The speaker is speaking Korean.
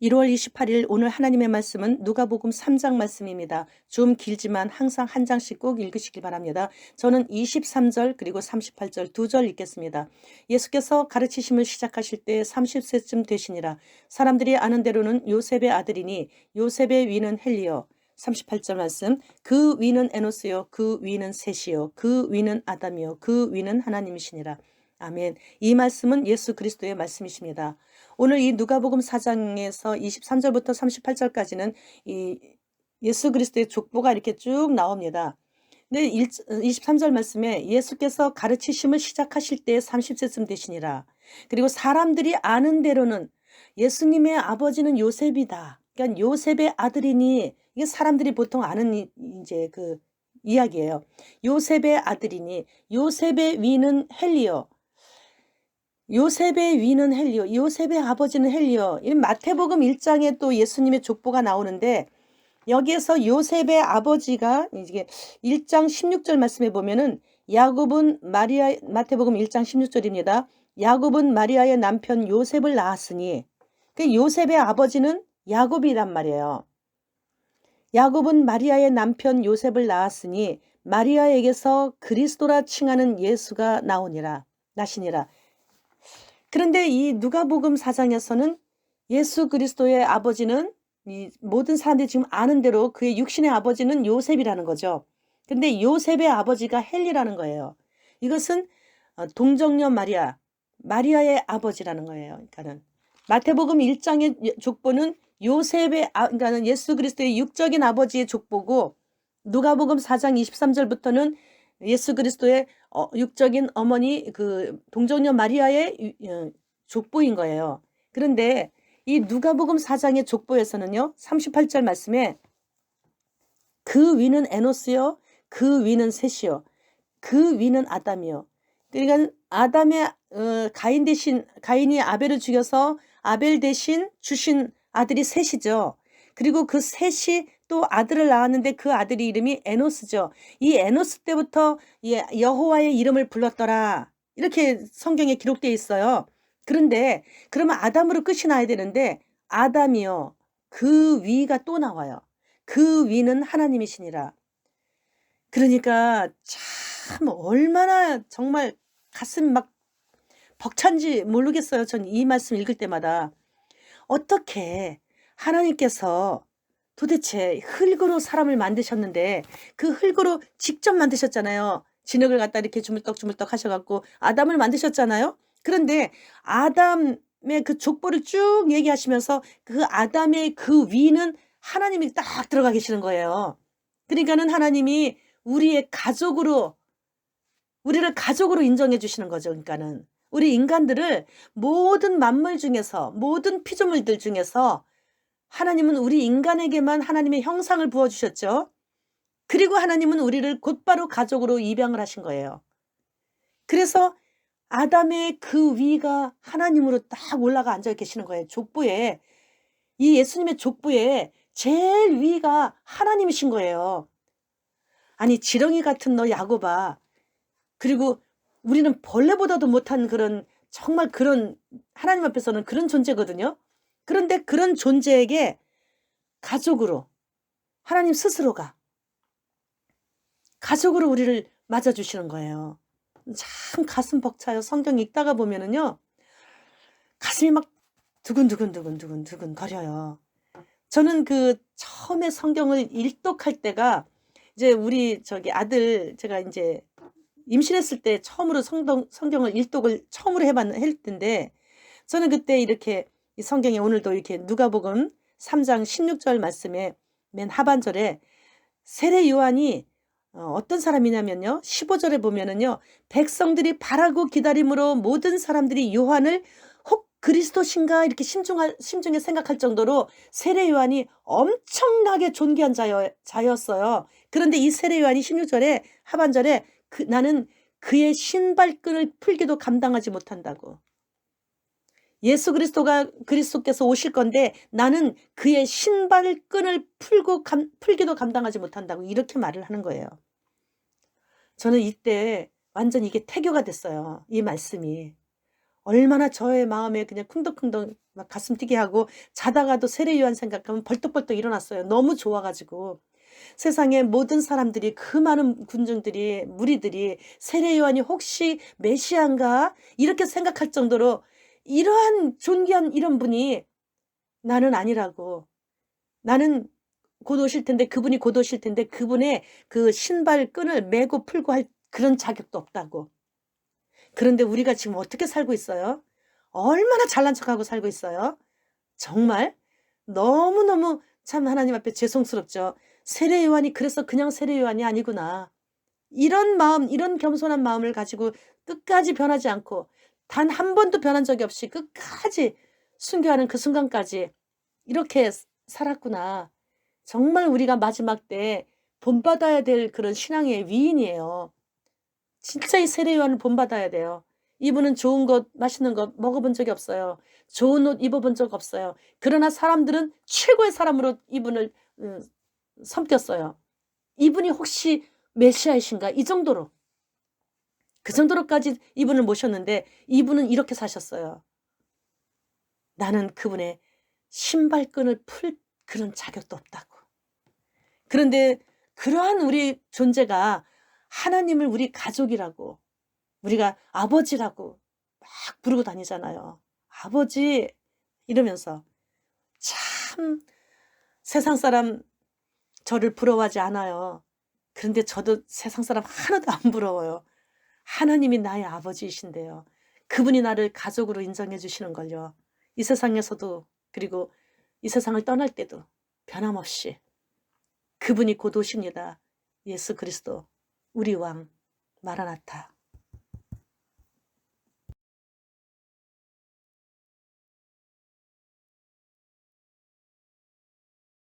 1월 28일 오늘 하나님의 말씀은 누가복음 3장 말씀입니다. 좀 길지만 항상 한 장씩 꼭 읽으시기 바랍니다. 저는 23절 그리고 38절 두 절 읽겠습니다. 예수께서 가르치심을 시작하실 때 30세쯤 되시니라. 사람들이 아는 대로는 요셉의 아들이니 요셉의 위는 헬리요. 38절 말씀, 그 위는 에노스요, 그 위는 셋이요, 그 위는 아담이요, 그 위는 하나님이시니라. 아멘. 이 말씀은 예수 그리스도의 말씀이십니다. 오늘 이 누가복음 4장에서 23절부터 38절까지는 이 예수 그리스도의 족보가 이렇게 쭉 나옵니다. 근데 23절 말씀에 예수께서 가르치심을 시작하실 때 30세쯤 되시니라. 그리고 사람들이 아는 대로는 예수님의 아버지는 요셉이다. 그러니까 요셉의 아들이니, 이게 사람들이 보통 아는 이제 그 이야기예요. 요셉의 아들이니 요셉의 위는 헬리요. 요셉의 위는 헬리요. 요셉의 아버지는 헬리요. 이 마태복음 1장에 또 예수님의 족보가 나오는데, 여기에서 요셉의 아버지가 이게 1장 16절 말씀에 보면은 야곱은 마리아, 마태복음 1장 16절입니다. 야곱은 마리아의 남편 요셉을 낳았으니, 그 요셉의 아버지는 야곱이란 말이에요. 야곱은 마리아의 남편 요셉을 낳았으니 마리아에게서 그리스도라 칭하는 예수가 나시니라. 그런데 이 누가복음 4장에서는 예수 그리스도의 아버지는, 이 모든 사람들이 지금 아는 대로 그의 육신의 아버지는 요셉이라는 거죠. 근데 요셉의 아버지가 헬리라는 거예요. 이것은 동정녀 마리아의 아버지라는 거예요. 그러니까는 마태복음 1장의 족보는 그러니까는 예수 그리스도의 육적인 아버지의 족보고, 누가복음 4장 23절부터는 예수 그리스도의 육적인 어머니 그 동정녀 마리아의 족보인 거예요. 그런데 이 누가복음 4장의 족보에서는요, 38절 말씀에 그 위는 에노스요, 그 위는 셋이요, 그 위는 아담이요. 그러니까 아담의 가인이 아벨을 죽여서 아벨 대신 주신 아들이 셋이죠. 그리고 그 셋이 또 아들을 낳았는데 그 아들이 이름이 에노스죠. 이 에노스 때부터 여호와의 이름을 불렀더라, 이렇게 성경에 기록되어 있어요. 그런데 그러면 아담으로 끝이 나야 되는데 아담이요, 그 위가 또 나와요. 그 위는 하나님이시니라. 그러니까 참 얼마나 정말 가슴 막 벅찬지 모르겠어요. 전 이 말씀 읽을 때마다. 어떻게 하나님께서 도대체 흙으로 사람을 만드셨는데, 그 흙으로 직접 만드셨잖아요. 진흙을 갖다 이렇게 주물떡주물떡 하셔갖고 아담을 만드셨잖아요. 그런데 아담의 그 족보를 쭉 얘기하시면서 그 아담의 그 위는 하나님이 딱 들어가 계시는 거예요. 그러니까는 하나님이 우리를 가족으로 인정해 주시는 거죠. 그러니까는 우리 인간들을 모든 만물 중에서, 모든 피조물들 중에서 하나님은 우리 인간에게만 하나님의 형상을 부어 주셨죠. 그리고 하나님은 우리를 곧바로 가족으로 입양을 하신 거예요. 그래서 아담의 그 위가 하나님으로 딱 올라가 앉아 계시는 거예요. 족보에, 이 예수님의 족보에 제일 위가 하나님이신 거예요. 아니, 지렁이 같은 너 야곱아. 그리고 우리는 벌레보다도 못한 그런, 정말 그런, 하나님 앞에서는 그런 존재거든요. 그런데 그런 존재에게 가족으로, 하나님 스스로가 가족으로 우리를 맞아주시는 거예요. 참 가슴 벅차요. 성경 읽다가 보면은요, 가슴이 막 두근두근 거려요. 저는 그 처음에 성경을 일독할 때가, 이제 우리 저기 아들, 제가 이제 임신했을 때 처음으로 성경을 일독을 처음으로 했는데, 저는 그때 이렇게 이 성경에 오늘도 이렇게 누가복음 3장 16절 말씀에 맨 하반절에 세례 요한이 어떤 사람이냐면요, 15절에 보면은요, 백성들이 바라고 기다림으로 모든 사람들이 요한을 혹 그리스도신가 이렇게 심중에 생각할 정도로 세례 요한이 엄청나게 존귀한 자였어요. 그런데 이 세례 요한이 16절에 하반절에 나는 그의 신발끈을 풀기도 감당하지 못한다고. 예수 그리스도께서 오실 건데 나는 그의 신발끈을 풀기도 감당하지 못한다고, 이렇게 말을 하는 거예요. 저는 이때 완전 이게 태교가 됐어요. 이 말씀이. 얼마나 저의 마음에 그냥 쿵덕쿵덕 막 가슴 뛰게 하고, 자다가도 세례 요한 생각하면 벌떡벌떡 일어났어요. 너무 좋아 가지고. 세상의 모든 사람들이, 그 많은 군중들이, 무리들이 세례 요한이 혹시 메시아인가 이렇게 생각할 정도로, 이러한 존귀한 이런 분이 나는 아니라고, 나는 곧 오실 텐데, 그분이 곧 오실 텐데 그분의 그 신발 끈을 매고 풀고 할 그런 자격도 없다고. 그런데 우리가 지금 어떻게 살고 있어요? 얼마나 잘난 척하고 살고 있어요? 정말 너무너무 참 하나님 앞에 죄송스럽죠. 세례 요한이 그래서 그냥 세례 요한이 아니구나. 이런 마음, 이런 겸손한 마음을 가지고 끝까지 변하지 않고, 단 한 번도 변한 적이 없이 끝까지 순교하는 그 순간까지 이렇게 살았구나. 정말 우리가 마지막 때 본받아야 될 그런 신앙의 위인이에요. 진짜 이 세례 요한을 본받아야 돼요. 이분은 좋은 것, 맛있는 것 먹어본 적이 없어요. 좋은 옷 입어본 적 없어요. 그러나 사람들은 최고의 사람으로 이분을 섬겼어요. 이분이 혹시 메시아이신가? 이 정도로. 그 정도로까지 이분을 모셨는데, 이분은 이렇게 사셨어요. 나는 그분의 신발끈을 풀 그런 자격도 없다고. 그런데 그러한 우리 존재가 하나님을 우리 가족이라고, 우리가 아버지라고 막 부르고 다니잖아요. 아버지 이러면서. 참 세상 사람 저를 부러워하지 않아요. 그런데 저도 세상 사람 하나도 안 부러워요. 하나님이 나의 아버지이신데요. 그분이 나를 가족으로 인정해 주시는 걸요. 이 세상에서도, 그리고 이 세상을 떠날 때도 변함없이 그분이 곧 오십니다. 예수 그리스도 우리 왕 마라나타.